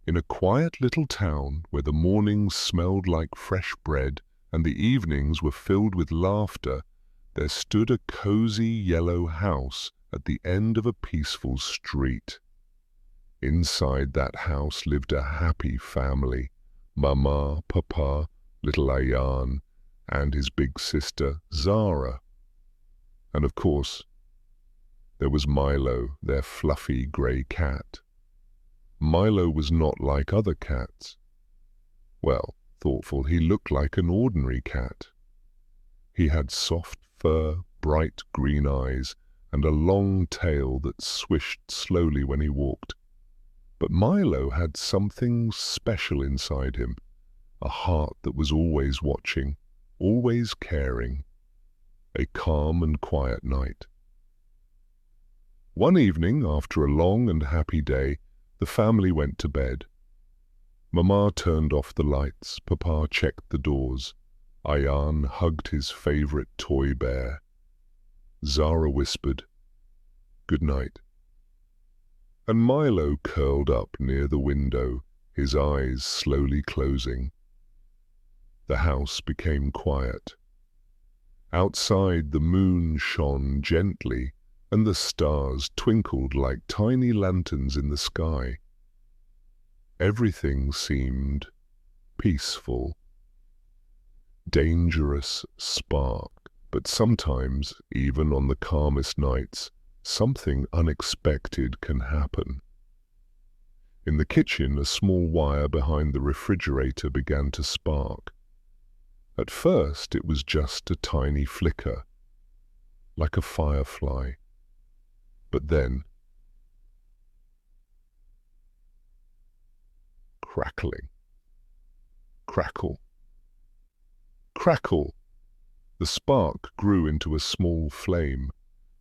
In a quiet little town where the mornings smelled like fresh bread and the evenings were filled with laughter, there stood a cozy yellow house at the end of a peaceful street. Inside that house lived a happy family: Mama, Papa, little Ayan, and his big sister, Zara. And of course, there was Milo, their fluffy grey cat. Milo was not like other cats. Well, thoughtful, he looked like an ordinary cat. He had soft fur, bright green eyes, and a long tail that swished slowly when he walked. But Milo had something special inside him, a heart that was always watching, always caring. A calm and quiet night. One evening, after a long and happy day, the family went to bed. Mama turned off the lights, Papa checked the doors, Ayan hugged his favorite toy bear. Zara whispered, "Good night." And Milo curled up near the window, his eyes slowly closing. The house became quiet. Outside, the moon shone gently, and the stars twinkled like tiny lanterns in the sky. Everything seemed peaceful. Dangerous spark, but sometimes, even on the calmest nights, something unexpected can happen. In the kitchen, a small wire behind the refrigerator began to spark. At first, it was just a tiny flicker, like a firefly. But then, crackling, crackle, crackle. The spark grew into a small flame.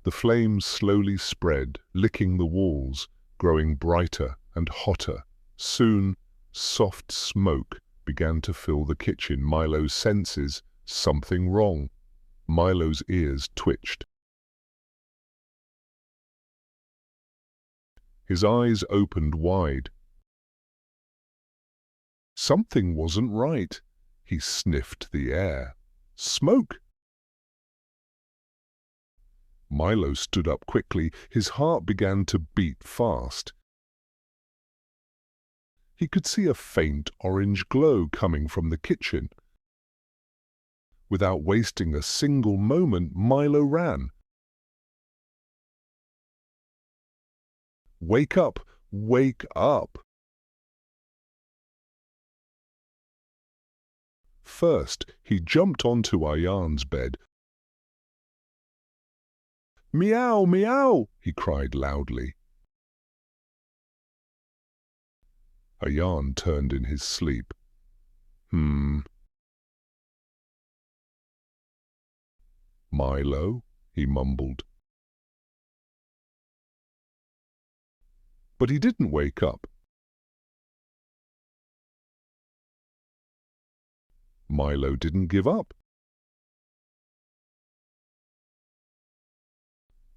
The flame slowly spread, licking the walls, growing brighter and hotter. Soon, soft smoke began to fill the kitchen. Milo senses something wrong. Milo's ears twitched. His eyes opened wide. Something wasn't right. He sniffed the air. Smoke! Milo stood up quickly. His heart began to beat fast. He could see a faint orange glow coming from the kitchen. Without wasting a single moment, Milo ran. "Wake up! Wake up!" First, he jumped onto Ayan's bed. "Meow, meow!" he cried loudly. Ayan turned in his sleep. "Milo," he mumbled. But he didn't wake up. Milo didn't give up.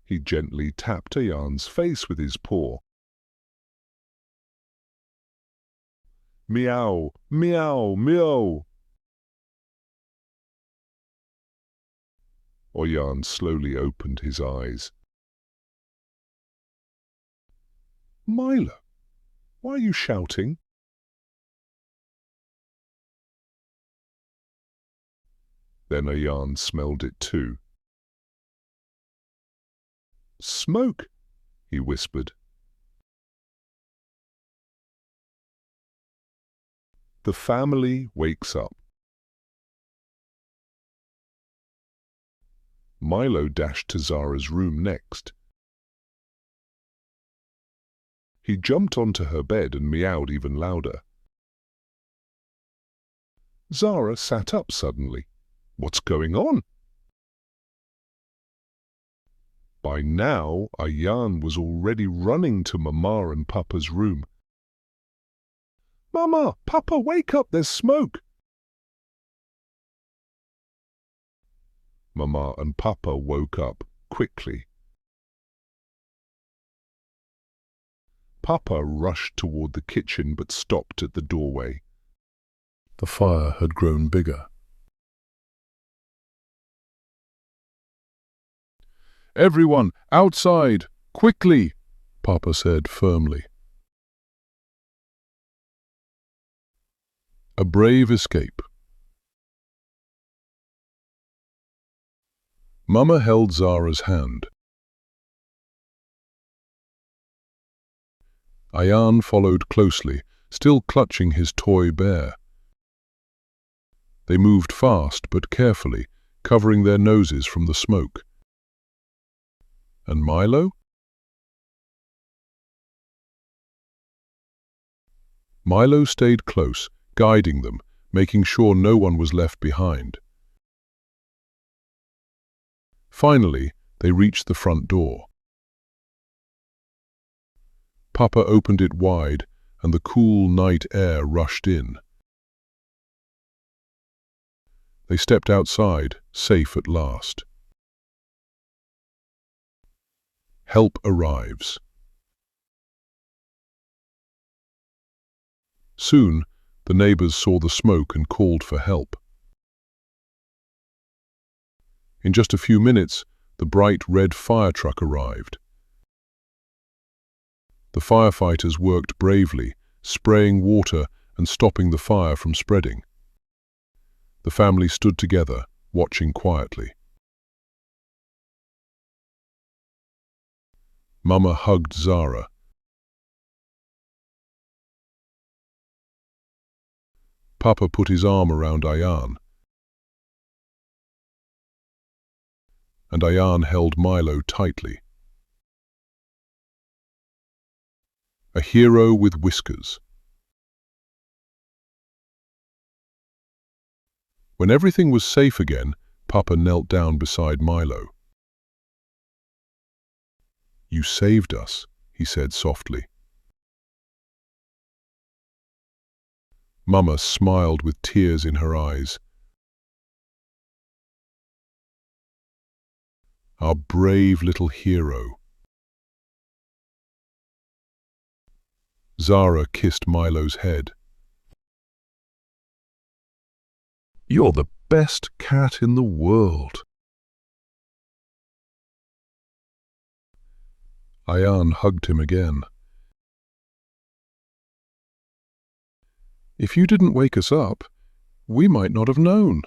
He gently tapped Ayan's face with his paw. "Meow, meow, meow!" Ayan slowly opened his eyes. "Milo, why are you shouting?" Then Ayan smelled it too. "Smoke," he whispered. The family wakes up. Milo dashed to Zara's room next. He jumped onto her bed and meowed even louder. Zara sat up suddenly. "What's going on?" By now, Ayan was already running to Mama and Papa's room. "Mama, Papa, wake up, there's smoke!" Mama and Papa woke up quickly. Papa rushed toward the kitchen but stopped at the doorway. The fire had grown bigger. "Everyone, outside! Quickly!" Papa said firmly. A brave escape. Mama held Zara's hand. Ayan followed closely, still clutching his toy bear. They moved fast but carefully, covering their noses from the smoke. And Milo? Milo stayed close, guiding them, making sure no one was left behind. Finally, they reached the front door. Papa opened it wide, and the cool night air rushed in. They stepped outside, safe at last. Help arrives. Soon, the neighbors saw the smoke and called for help. In just a few minutes, the bright red fire truck arrived. The firefighters worked bravely, spraying water and stopping the fire from spreading. The family stood together, watching quietly. Mama hugged Zara. Papa put his arm around Ayan. And Ayan held Milo tightly. A hero with whiskers. When everything was safe again, Papa knelt down beside Milo. "You saved us," he said softly. Mama smiled with tears in her eyes. Our brave little hero. Zara kissed Milo's head. "You're the best cat in the world." Ayan hugged him again. "If you didn't wake us up, we might not have known."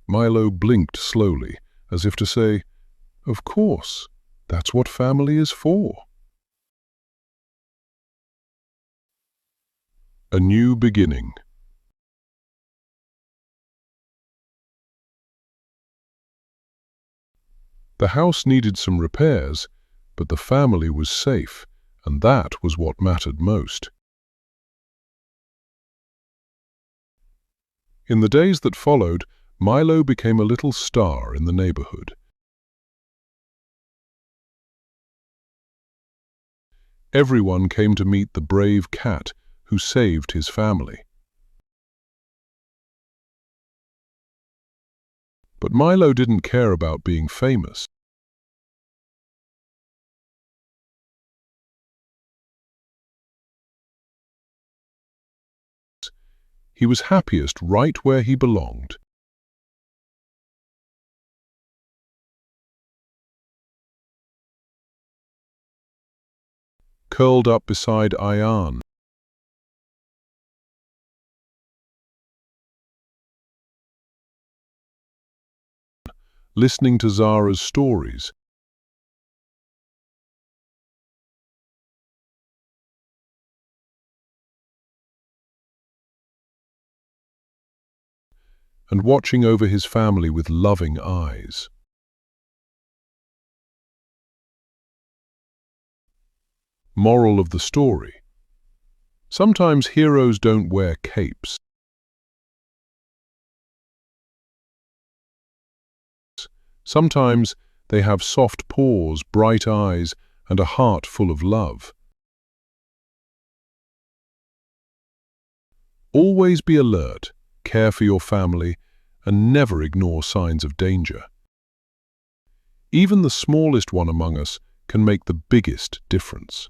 Milo blinked slowly, as if to say, "Of course, that's what family is for." A new beginning. The house needed some repairs, but the family was safe, and that was what mattered most. In the days that followed, Milo became a little star in the neighborhood. Everyone came to meet the brave cat who saved his family. But Milo didn't care about being famous. He was happiest right where he belonged. Curled up beside Ayan. Listening to Zara's stories. And watching over his family with loving eyes. Moral of the story. Sometimes heroes don't wear capes. Sometimes they have soft paws, bright eyes, and a heart full of love. Always be alert, care for your family, and never ignore signs of danger. Even the smallest one among us can make the biggest difference.